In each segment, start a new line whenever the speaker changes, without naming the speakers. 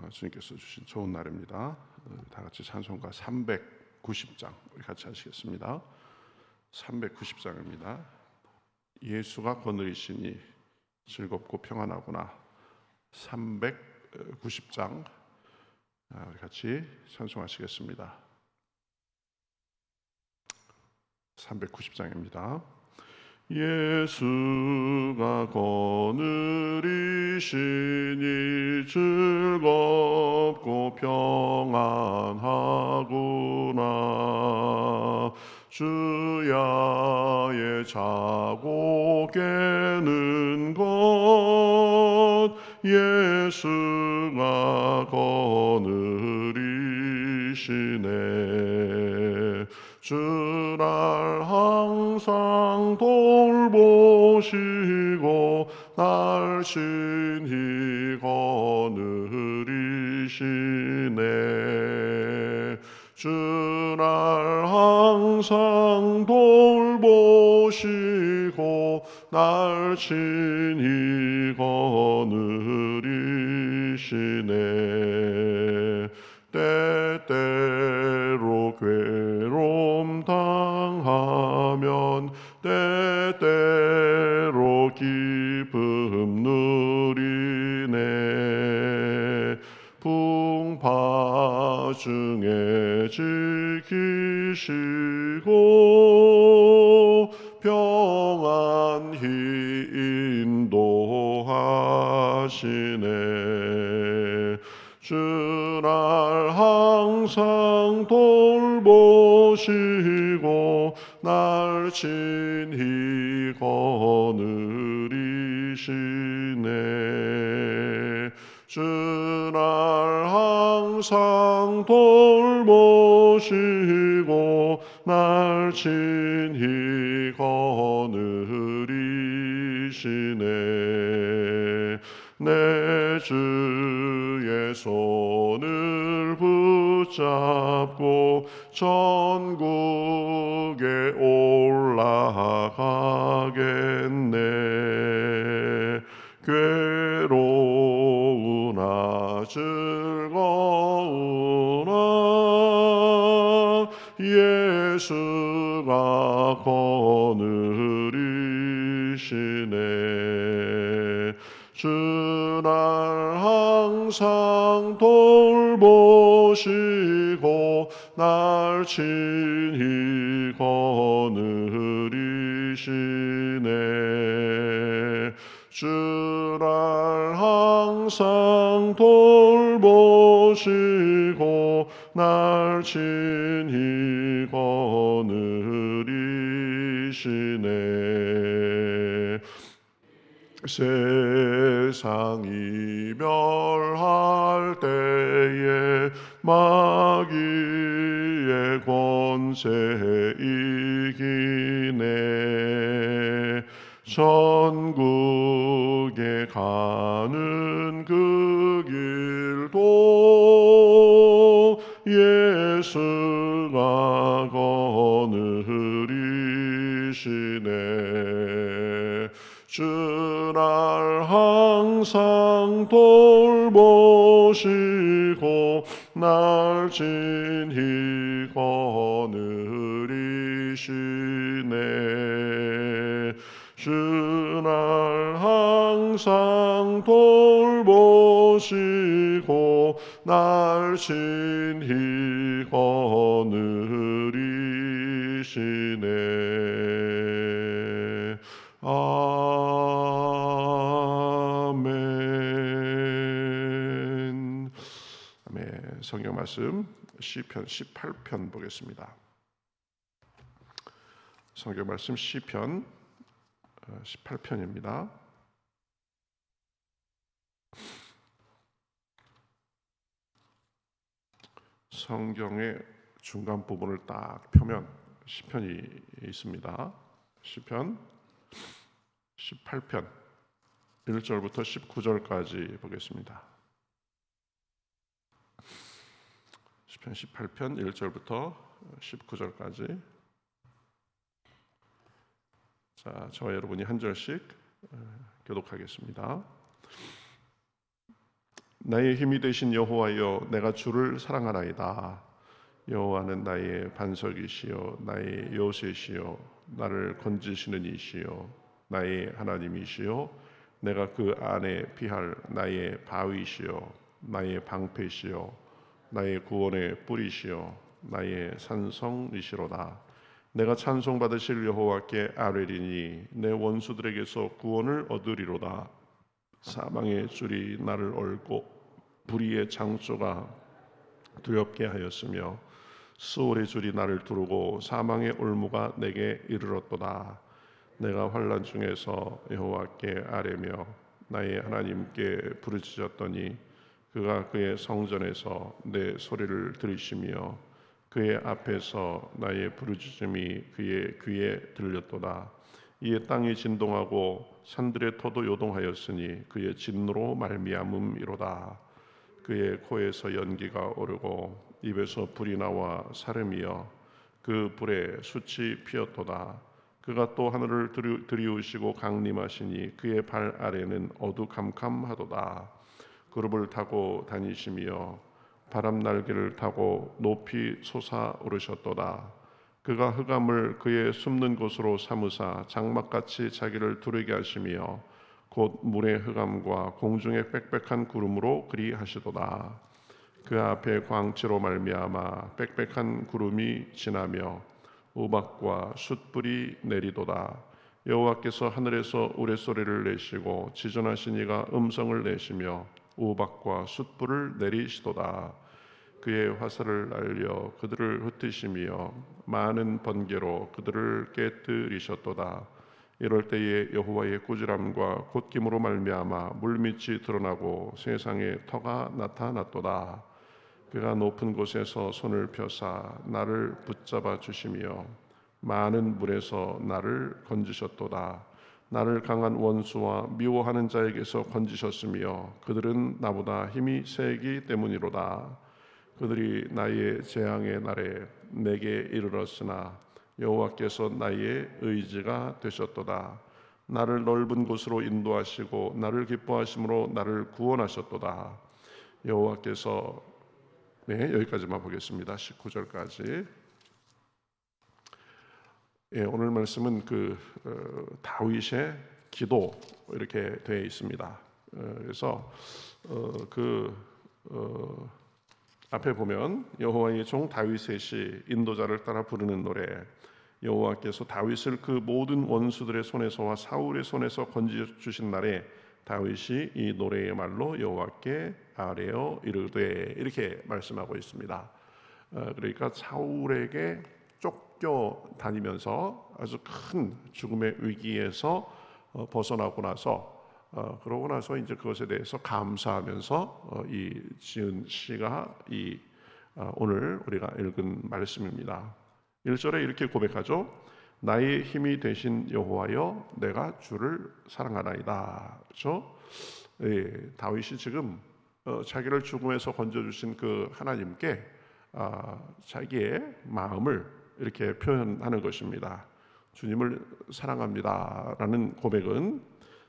주님께서 주신 좋은 날입니다. 다 같이 찬송가 390장 우리 같이 하시겠습니다. 390장입니다. 예수가 거느리시니 즐겁고 평안하구나. 390장 우리 같이 찬송하시겠습니다. 390장입니다. 예수가 거느리시니 즐겁고 평안하구나. 주야의 자고 깨는 것 예수가 거느리시네. 주날 항상 돌보시고 날씬히 거느리시네. 주날 항상 돌보시고 날씬히 거느리시네. 때때로 괴로움 당하면 때때로 기쁨 누리네. 풍파 중에 지키시고 평안히 인도하시네. 주날 항상 돌보시고 날씬히 거느리시네. 주날 항상 돌보시고 날씬히 거느리시네. 내 주의 손을 붙잡고 천국에 올라가겠네. 괴로우나 즐거우나 예수가 거느리시네. 주날 항상 돌보시고 날씬히 거느리시네. 주날 항상 돌보시고 날씬히 거느리시네. 세상 이멸할 때에 마귀의 권세 이기네. 천국에 가는 그 길도 예수가 거느리시네. 주날 항상 돌보시고 날씬히 거느리시네. 주날 항상 돌보시고 날씬히 거느리시네. 아멘. 아멘. 성경 말씀 시편 18편 보겠습니다. 성경 말씀 시편 18편입니다. 성경의 중간 부분을 딱 펴면 시편이 있습니다. 시편 18편 1절부터 19절까지 보겠습니다. 시편 18편 1절부터 19절까지. 자, 저와 여러분이 한 절씩 교독하겠습니다. 나의 힘이 되신 여호와여, 내가 주를 사랑하나이다. 여호와는 나의 반석이시요 나의 요새시요 나를 건지시는 이시요 나의 하나님이시요 내가 그 안에 피할 나의 바위시요 나의 방패시요 나의 구원의 뿌리시요 나의 산성이시로다. 내가 찬송받으실 여호와께 아뢰리니 내 원수들에게서 구원을 얻으리로다. 사망의 줄이 나를 얽고 불의의 창조가 두렵게 하였으며 수월의 줄이 나를 두르고 사망의 올무가 내게 이르렀도다. 내가 환난 중에서 여호와께 아뢰며 나의 하나님께 부르짖었더니 그가 그의 성전에서 내 소리를 들으시며 그의 앞에서 나의 부르짖음이 그의 귀에 들렸도다. 이에 땅이 진동하고 산들의 터도 요동하였으니 그의 진노로 말미암음이로다. 그의 코에서 연기가 오르고 입에서 불이 나와 사름이여 그 불에 숯이 피었도다. 그가 또 하늘을 들이우시고 강림하시니 그의 발 아래는 어두캄캄하도다. 그룹을 타고 다니시며 바람 날개를 타고 높이 솟아오르셨도다. 그가 흑암을 그의 숨는 곳으로 삼으사 장막같이 자기를 두르게 하시며 곧 물의 흑암과 공중의 빽빽한 구름으로 그리하시도다. 그 앞에 광채로 말미암아 빽빽한 구름이 지나며 우박과 숯불이 내리도다. 여호와께서 하늘에서 우레소리를 내시고 지존하신 이가 음성을 내시며 우박과 숯불을 내리시도다. 그의 화살을 날려 그들을 흩으시며 많은 번개로 그들을 깨뜨리셨도다. 이럴 때에 여호와의 꾸지람과 곧김으로 말미암아 물밑이 드러나고 세상에 터가 나타났도다. 그가 높은 곳에서 손을 펴사 나를 붙잡아 주시며 많은 물에서 나를 건지셨도다. 나를 강한 원수와 미워하는 자에게서 건지셨으며 그들은 나보다 힘이 세기 때문이로다. 그들이 나의 재앙의 날에 내게 이르렀으나 여호와께서 나의 의지가 되셨도다. 나를 넓은 곳으로 인도하시고 나를 기뻐하심으로 나를 구원하셨도다. 여호와께서 여기까지만 보겠습니다. 19절까지. 오늘 말씀은 다윗의 기도 이렇게 되어 있습니다. 그래서 앞에 보면 여호와의 종 다윗의 시 인도자를 따라 부르는 노래, 여호와께서 다윗을 그 모든 원수들의 손에서와 사울의 손에서 건져 주신 날에 다윗이 이 노래의 말로 여호와께 아뢰어 이르되 이렇게 말씀하고 있습니다. 그러니까 사울에게 쫓겨 다니면서 아주 큰 죽음의 위기에서 벗어나고 나서 그러고 나서 이제 그것에 대해서 감사하면서 이 지은 시가 오늘 우리가 읽은 말씀입니다. 1절에 이렇게 고백하죠. 나의 힘이 되신 여호와여, 내가 주를 사랑하나이다. 그렇죠? 다윗이 지금 자기를 죽음에서 건져주신 그 하나님께 자기의 마음을 이렇게 표현하는 것입니다. 주님을 사랑합니다라는 고백은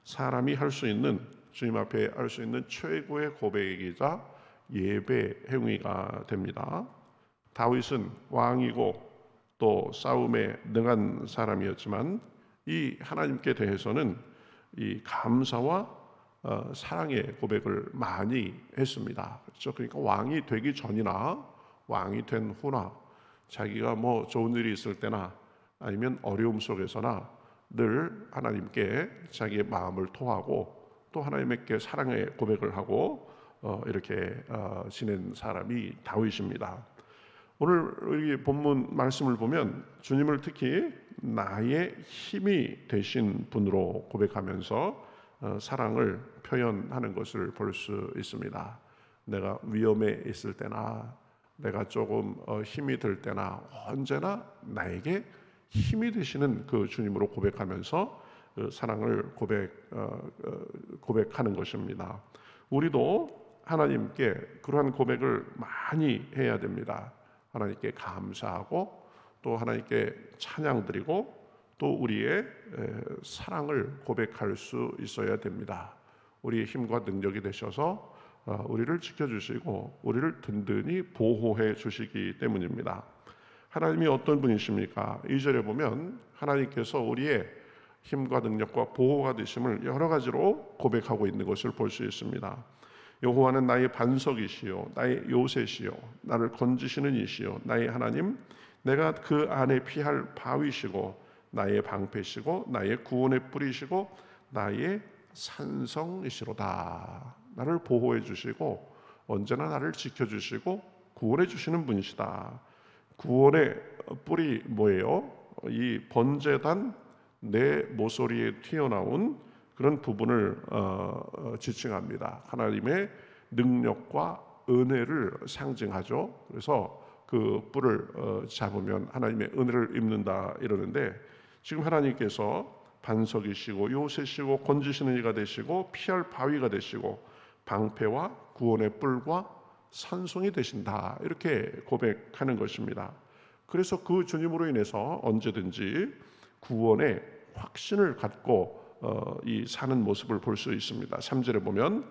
사람이 할 수 있는, 주님 앞에 할 수 있는 최고의 고백이자 예배 행위가 됩니다. 다윗은 왕이고 또 싸움에 능한 사람이었지만 이 하나님께 대해서는 이 감사와 사랑의 고백을 많이 했습니다. 그렇죠? 그러니까 왕이 되기 전이나 왕이 된 후나 자기가 뭐 좋은 일이 있을 때나 아니면 어려움 속에서나 늘 하나님께 자기의 마음을 토하고 또 하나님께 사랑의 고백을 하고 이렇게 지낸 사람이 다윗입니다. 오늘 우리 본문 말씀을 보면 주님을 특히 나의 힘이 되신 분으로 고백하면서 사랑을 표현하는 것을 볼 수 있습니다. 내가 위험에 있을 때나 내가 조금 힘이 들 때나 언제나 나에게 힘이 되시는 그 주님으로 고백하면서 사랑을 고백하는 것입니다. 우리도 하나님께 그러한 고백을 많이 해야 됩니다. 하나님께 감사하고 또 하나님께 찬양드리고 또 우리의 사랑을 고백할 수 있어야 됩니다. 우리의 힘과 능력이 되셔서 우리를 지켜주시고 우리를 든든히 보호해 주시기 때문입니다. 하나님이 어떤 분이십니까? 2절에 보면 하나님께서 우리의 힘과 능력과 보호가 되심을 여러 가지로 고백하고 있는 것을 볼 수 있습니다. 여호와는 나의 반석이시요 나의 요새시요 나를 건지시는 이시요 나의 하나님, 내가 그 안에 피할 바위시고 나의 방패시고 나의 구원의 뿌리시고 나의 산성이시로다. 나를 보호해 주시고 언제나 나를 지켜주시고 구원해 주시는 분이시다. 구원의 뿌리 뭐예요? 이 번제단 내 모서리에 튀어나온 그런 부분을 지칭합니다. 하나님의 능력과 은혜를 상징하죠. 그래서 그 뿔을 잡으면 하나님의 은혜를 입는다 이러는데, 지금 하나님께서 반석이시고 요새시고 건지시는 이가 되시고 피할 바위가 되시고 방패와 구원의 뿔과 산성이 되신다, 이렇게 고백하는 것입니다. 그래서 그 주님으로 인해서 언제든지 구원의 확신을 갖고 이 사는 모습을 볼 수 있습니다. 3절에 보면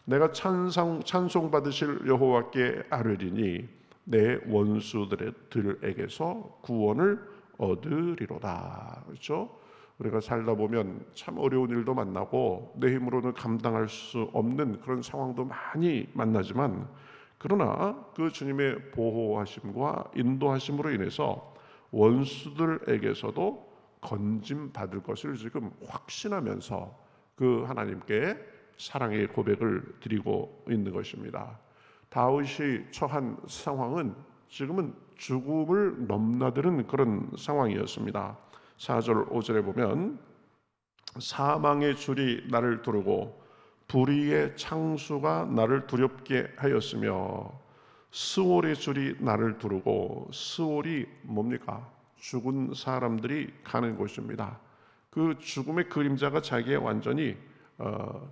내가 찬송 받으실 여호와께 아뢰리니 내 원수들에게서 구원을 얻으리로다. 그렇죠? 우리가 살다 보면 참 어려운 일도 만나고 내 힘으로는 감당할 수 없는 그런 상황도 많이 만나지만, 그러나 그 주님의 보호하심과 인도하심으로 인해서 원수들에게서도 건짐 받을 것을 지금 확신하면서 그 하나님께 사랑의 고백을 드리고 있는 것입니다. 다윗이 처한 상황은 지금은 죽음을 넘나드는 그런 상황이었습니다. 4절 5절에 보면 사망의 줄이 나를 두르고 불의의 창수가 나를 두렵게 하였으며, 스올의 줄이 나를 두르고, 스올이 뭡니까? 죽은 사람들이 가는 곳입니다. 그 죽음의 그림자가 자기에 완전히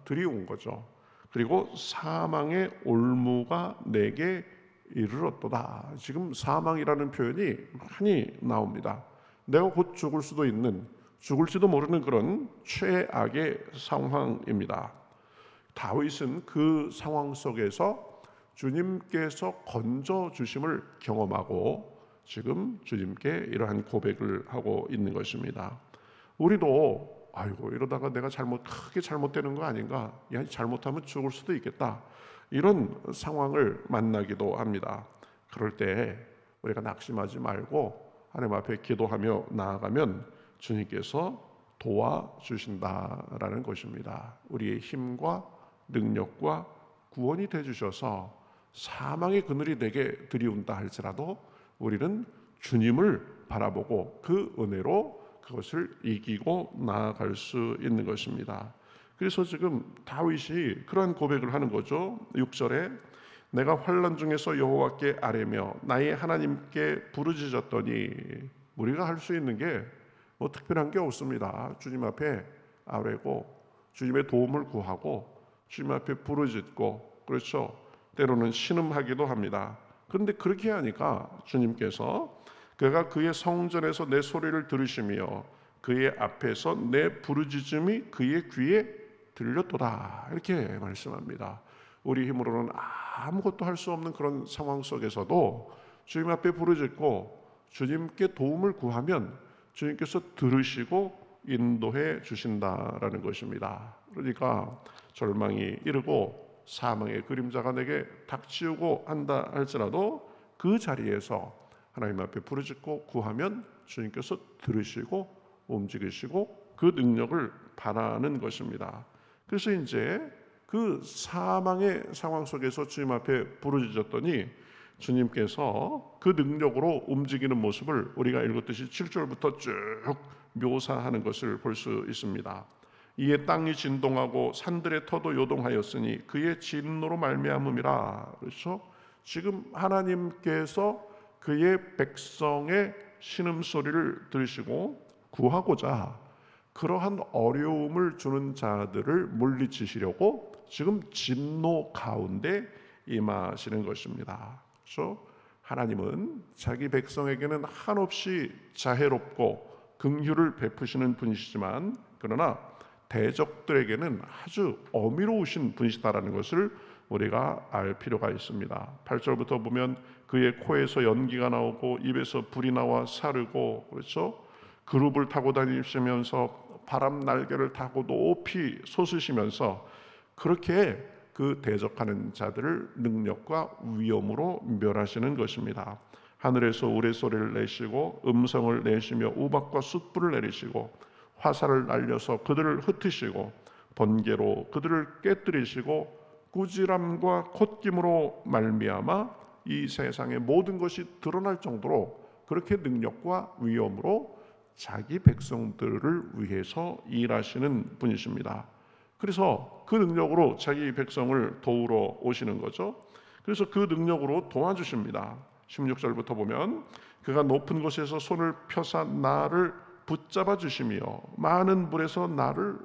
들이온 거죠. 그리고 사망의 올무가 내게 이르렀도다. 지금 사망이라는 표현이 많이 나옵니다. 내가 곧 죽을 수도 있는, 죽을지도 모르는 그런 최악의 상황입니다. 다윗은 그 상황 속에서 주님께서 건져주심을 경험하고 지금 주님께 이러한 고백을 하고 있는 것입니다. 우리도 아이고 이러다가 내가 크게 잘못되는 거 아닌가, 잘못하면 죽을 수도 있겠다, 이런 상황을 만나기도 합니다. 그럴 때 우리가 낙심하지 말고 하나님 앞에 기도하며 나아가면 주님께서 도와주신다라는 것입니다. 우리의 힘과 능력과 구원이 되주셔서 사망의 그늘이 내게 들이온다 할지라도 우리는 주님을 바라보고 그 은혜로 그것을 이기고 나아갈 수 있는 것입니다. 그래서 지금 다윗이 그러한 고백을 하는 거죠. 6절에 내가 환난 중에서 여호와께 아뢰며 나의 하나님께 부르짖었더니, 우리가 할 수 있는 게 뭐 특별한 게 없습니다. 주님 앞에 아뢰고 주님의 도움을 구하고 주님 앞에 부르짖고, 그렇죠, 때로는 신음하기도 합니다. 그런데 그렇게 하니까 주님께서 그가 그의 성전에서 내 소리를 들으시며 그의 앞에서 내 부르짖음이 그의 귀에 들렸도다, 이렇게 말씀합니다. 우리 힘으로는 아무것도 할 수 없는 그런 상황 속에서도 주님 앞에 부르짖고 주님께 도움을 구하면 주님께서 들으시고 인도해 주신다라는 것입니다. 그러니까 절망이 이르고 사망의 그림자가 내게 닥치우고 한다 할지라도 그 자리에서 하나님 앞에 부르짖고 구하면 주님께서 들으시고 움직이시고 그 능력을 바라는 것입니다. 그래서 이제 그 사망의 상황 속에서 주님 앞에 부르짖었더니 주님께서 그 능력으로 움직이는 모습을 우리가 읽었듯이 7절부터 쭉 묘사하는 것을 볼 수 있습니다. 이에 땅이 진동하고 산들의 터도 요동하였으니 그의 진노로 말미암음이라. 그렇죠? 지금 하나님께서 그의 백성의 신음소리를 들으시고 구하고자 그러한 어려움을 주는 자들을 물리치시려고 지금 진노 가운데 임하시는 것입니다. 그렇죠? 하나님은 자기 백성에게는 한없이 자애롭고 긍휼을 베푸시는 분이시지만, 그러나 대적들에게는 아주 어미로우신 분이시다라는 것을 우리가 알 필요가 있습니다. 8절부터 보면 그의 코에서 연기가 나오고 입에서 불이 나와 사르고, 그렇죠? 그룹을 타고 다니시면서 바람 날개를 타고 높이 솟으시면서 그렇게 그 대적하는 자들을 능력과 위엄으로 멸하시는 것입니다. 하늘에서 우레소리를 내시고 음성을 내시며 우박과 숯불을 내리시고 화살을 날려서 그들을 흩으시고 번개로 그들을 깨뜨리시고 꾸지람과 콧김으로 말미암아 이 세상의 모든 것이 드러날 정도로 그렇게 능력과 위엄으로 자기 백성들을 위해서 일하시는 분이십니다. 그래서 그 능력으로 자기 백성을 도우러 오시는 거죠. 그래서 그 능력으로 도와주십니다. 16절부터 보면 그가 높은 곳에서 손을 펴사 나를 붙잡아 주시며 많은 물에서 나를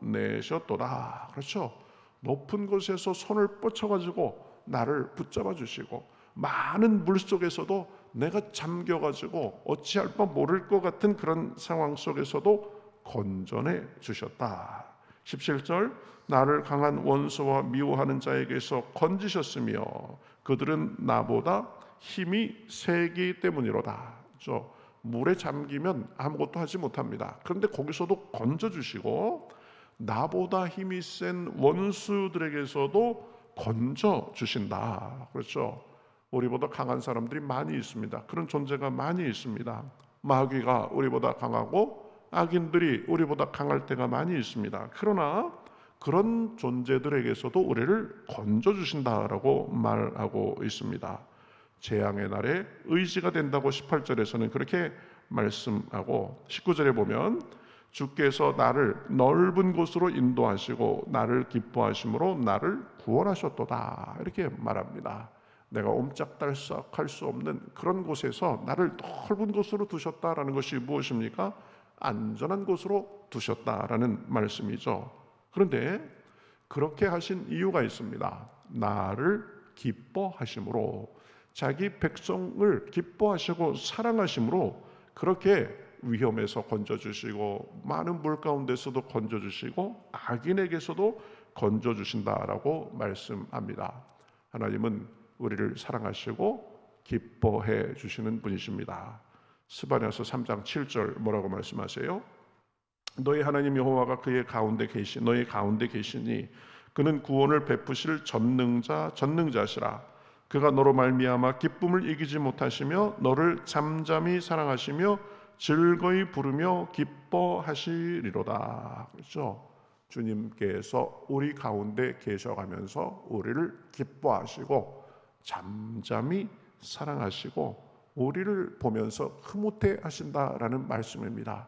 건져내셨도다. 그렇죠? 높은 곳에서 손을 뻗쳐가지고 나를 붙잡아 주시고 많은 물 속에서도 내가 잠겨가지고 어찌할 바 모를 것 같은 그런 상황 속에서도 건져내 주셨다. 17절 나를 강한 원수와 미워하는 자에게서 건지셨으며 그들은 나보다 힘이 세기 때문이로다. 그렇죠? 물에 잠기면 아무것도 하지 못합니다. 그런데 거기서도 건져주시고 나보다 힘이 센 원수들에게서도 건져주신다. 그렇죠? 우리보다 강한 사람들이 많이 있습니다. 그런 존재가 많이 있습니다. 마귀가 우리보다 강하고 악인들이 우리보다 강할 때가 많이 있습니다. 그러나 그런 존재들에게서도 우리를 건져주신다라고 말하고 있습니다. 재앙의 날에 의지가 된다고 18절에서는 그렇게 말씀하고 19절에 보면 주께서 나를 넓은 곳으로 인도하시고 나를 기뻐하심으로 나를 구원하셨도다 이렇게 말합니다. 내가 옴짝달싹할 수 없는 그런 곳에서 나를 넓은 곳으로 두셨다라는 것이 무엇입니까? 안전한 곳으로 두셨다라는 말씀이죠. 그런데 그렇게 하신 이유가 있습니다. 나를 기뻐하심으로, 자기 백성을 기뻐하시고 사랑하심으로 그렇게 위험에서 건져주시고 많은 물 가운데서도 건져주시고 악인에게서도 건져주신다라고 말씀합니다. 하나님은 우리를 사랑하시고 기뻐해 주시는 분이십니다. 스바냐서 3장 7절 뭐라고 말씀하세요? 너희 하나님 여호와가 너희 가운데 계시니 그는 구원을 베푸실 전능자시라. 그가 너로 말미암아 기쁨을 이기지 못하시며 너를 잠잠히 사랑하시며 즐거이 부르며 기뻐하시리로다. 그렇죠? 주님께서 우리 가운데 계셔가면서 우리를 기뻐하시고 잠잠히 사랑하시고 우리를 보면서 흐뭇해 하신다라는 말씀입니다.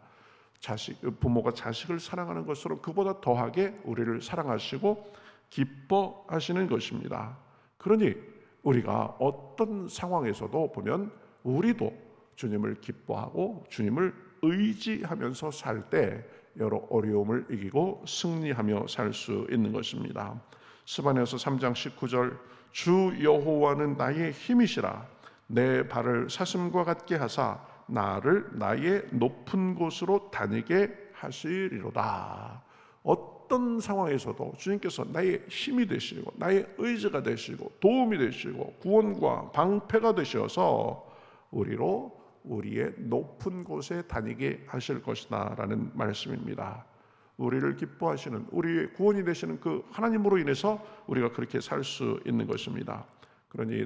부모가 자식을 사랑하는 것으로 그보다 더하게 우리를 사랑하시고 기뻐하시는 것입니다. 그러니 우리가 어떤 상황에서도 보면 우리도 주님을 기뻐하고 주님을 의지하면서 살 때 여러 어려움을 이기고 승리하며 살 수 있는 것입니다. 스바냐서 3장 19절 주 여호와는 나의 힘이시라. 내 발을 사슴과 같게 하사 나를 나의 높은 곳으로 다니게 하시리로다. 어떤 상황에서도 주님께서 나의 힘이 되시고 나의 의지가 되시고 도움이 되시고 구원과 방패가 되셔서 우리의 높은 곳에 다니게 하실 것이다 라는 말씀입니다. 우리를 기뻐하시는 우리의 구원이 되시는 그 하나님으로 인해서 우리가 그렇게 살 수 있는 것입니다. 그러니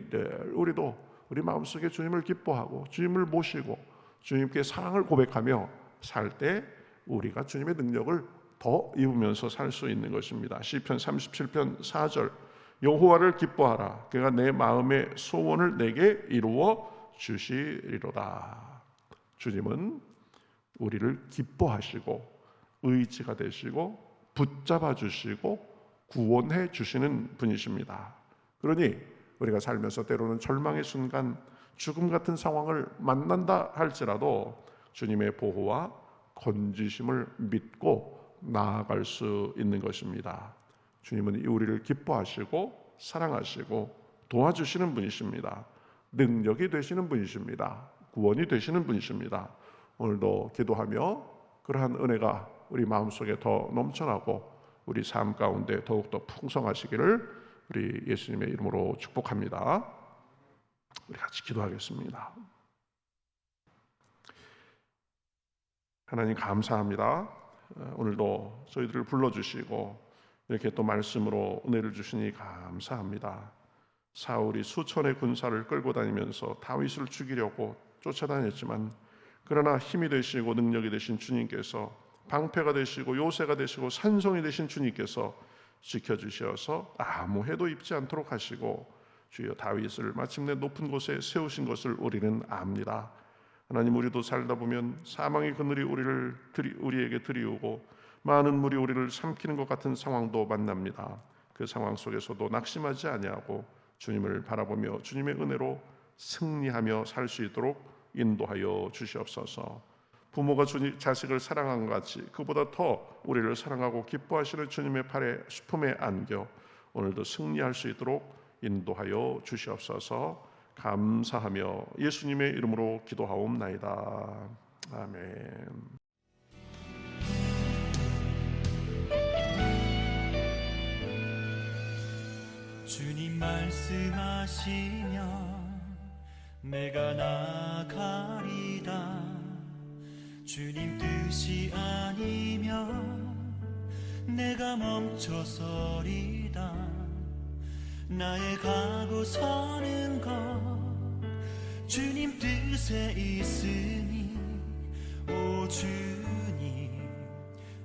우리도 우리 마음속에 주님을 기뻐하고 주님을 모시고 주님께 사랑을 고백하며 살 때 우리가 주님의 능력을 더 입으면서 살 수 있는 것입니다. 시편 37편 4절 여호와를 기뻐하라. 그가 내 마음의 소원을 내게 이루어 주시리로다. 주님은 우리를 기뻐하시고 의지가 되시고 붙잡아 주시고 구원해 주시는 분이십니다. 그러니 우리가 살면서 때로는 절망의 순간 죽음 같은 상황을 만난다 할지라도 주님의 보호와 건지심을 믿고 나아갈 수 있는 것입니다. 주님은 우리를 기뻐하시고 사랑하시고 도와주시는 분이십니다. 능력이 되시는 분이십니다. 구원이 되시는 분이십니다. 오늘도 기도하며 그러한 은혜가 우리 마음속에 더 넘쳐나고 우리 삶 가운데 더욱더 풍성하시기를 우리 예수님의 이름으로 축복합니다. 우리 같이 기도하겠습니다. 하나님 감사합니다. 오늘도 저희들을 불러주시고 이렇게 또 말씀으로 은혜를 주시니 감사합니다. 사울이 수천의 군사를 끌고 다니면서 다윗을 죽이려고 쫓아다녔지만 그러나 힘이 되시고 능력이 되신 주님께서, 방패가 되시고 요새가 되시고 산성이 되신 주님께서 지켜주셔서 아무 해도 입지 않도록 하시고 주여 다윗을 마침내 높은 곳에 세우신 것을 우리는 압니다. 하나님, 우리도 살다 보면 사망의 그늘이 우리에게 들이오고 많은 물이 우리를 삼키는 것 같은 상황도 만납니다. 그 상황 속에서도 낙심하지 아니하고 주님을 바라보며 주님의 은혜로 승리하며 살 수 있도록 인도하여 주시옵소서. 부모가 자식을 사랑한 것 같이 그보다 더 우리를 사랑하고 기뻐하시는 주님의 품에 안겨 오늘도 승리할 수 있도록 인도하여 주시옵소서. 감사하며 예수님의 이름으로 기도하옵나이다. 아멘.
주님 말씀하시면 내가 나가리다. 주님 뜻이 아니면 내가 멈춰서리다. 나의 가고 서는 것 주님 뜻에 있으니 오 주님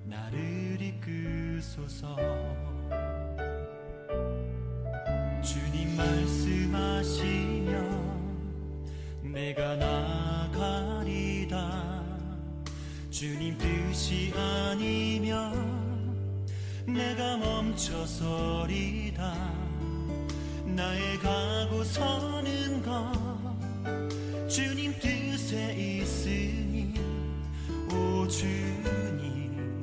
나를 이끄소서. 주님 말씀하시면 내가 나가리다. 주님 뜻이 아니면 내가 멈춰서리다. 나의 가고 서는 것 주님 뜻에 있으니 오 주님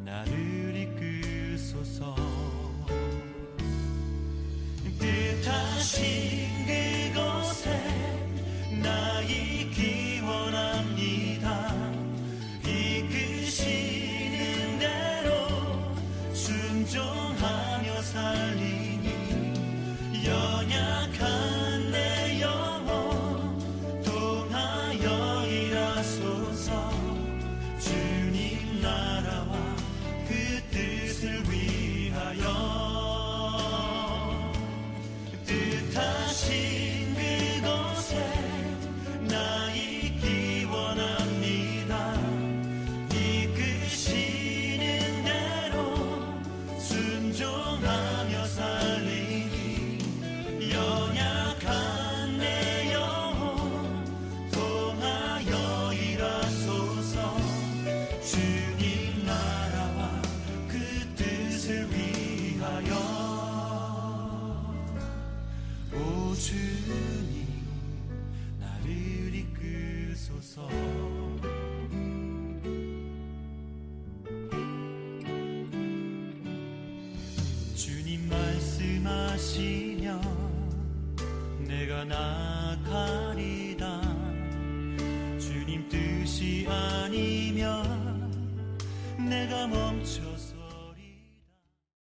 나를 이끄소서. 뜻하신 그곳에 나 있기 원합니다. 이끄시는 대로 순종하며 살리니 연약한 내 영혼 통하여 일하소서. 주님 나라와 그 뜻을 위하여 뜻하신 그곳에 나 있기 원합니다. 이끄시는 대로 순종하며 살리니 연약한 내 영혼 통하여 일하소서. 주님 나라와 그 뜻을 위하여 오 주님 나를 이끄소서. 주님 말씀하시면 내가 나가리다. 주님 뜻이 아니면 내가 멈춰